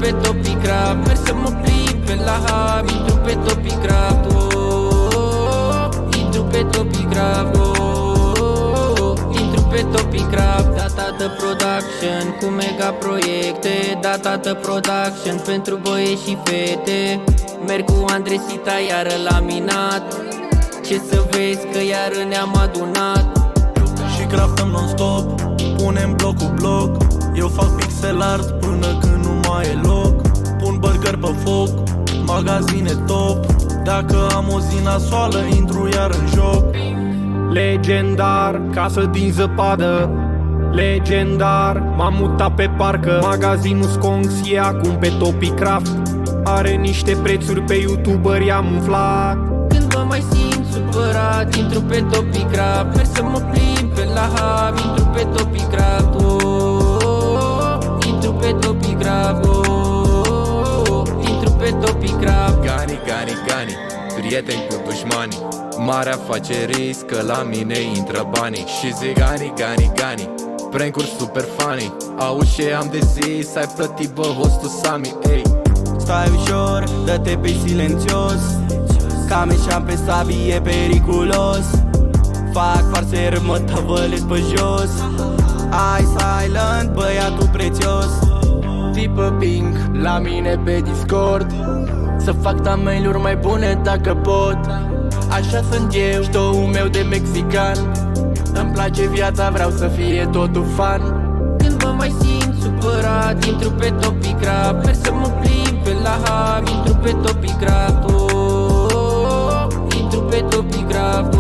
pe Topicraft. Merg să mă plimb pe la hub, intru pe Topicraft. Intru pe Topicraft. Intru pe Topicraft. Data de production cu mega proiecte. Data de production pentru băieți și fete. Merg cu Andresita iară laminat. Ce să vezi că iară ne-am adunat. Și craftăm non-stop, punem bloc cu bloc. Eu fac pixel art până când nu mai e loc. Pun burger pe foc, magazine top. Dacă am o zi nasoală, intru iar în joc. Legendar, casă din zăpadă. Legendar, m-am mutat pe parcă. Magazinul Sconx e acum pe Topicraft. Are niște prețuri pe youtuberi, am umflat. Când mă mai simt supărat, intru pe Topicraft. Merg să mă plimb pe la hub, intru pe Topicraft. Intru pe Topicraft. Intru pe Topicraft. Gani, gani, gani, prieteni cu dușmanii. Mare afaceri, că la mine intră banii. Și zic gani, gani, gani, prank-uri super funny. Auzi ce am de zis, ai plătit bă hostul Sami, ey. Stai ușor, dă-te pe silențios. Cameșam pe sabie, e periculos. Fac farser, mă tăvălesc pe jos. Ai silent, băiatul prețios. Tipă ping, la mine pe Discord. Să fac thumbnail-uri mai bune dacă pot. Așa sunt eu, ștou meu de mexican. Îmi place viața, vreau să fie totul fun. Când mă mai simt supărat, intru pe Topicraft. Merg să mă plimb pe la hub, intru pe Topicraft. Intru pe Topicraft.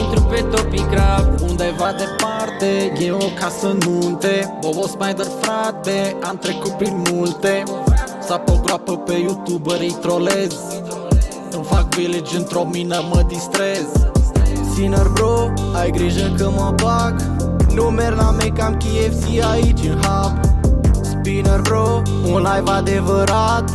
Intru pe Topicraft. Undeva departe, e o casă în munte. Bobo Spider frate, am trecut prin multe. Sap o groapă pe YouTuber, îi trolez. Îmi fac village într-o mină, mă distrez. Sinner bro, ai grijă că mă bag. Nu merg la mec, am KFC aici în hub. Spinner bro, un live adevărat.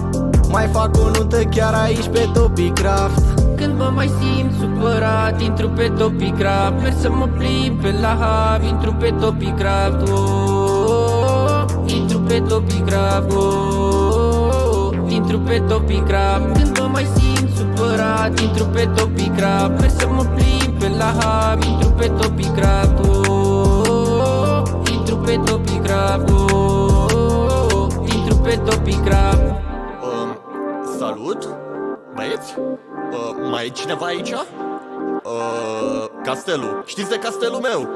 Mai fac o nuntă chiar aici pe Topicraft. Când mă mai simt supărat, intru pe Topicraft. Merg să mă plimb pe la hub, intru pe Topicraft. Intru pe Topicraft. Intru pe Topicraft. Când mă mai simt supărat, intru pe Topicraft. Merg să mă plimb pe la hub, intru pe Topicraft. Intru pe Topicraft. Intru pe Topicraft. Salut, băieți? Mai e cineva aici? Castelul, știți de castelul meu?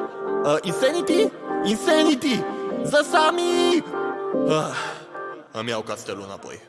Insanity? Insanity! Zasami! Îmi iau castelul înapoi.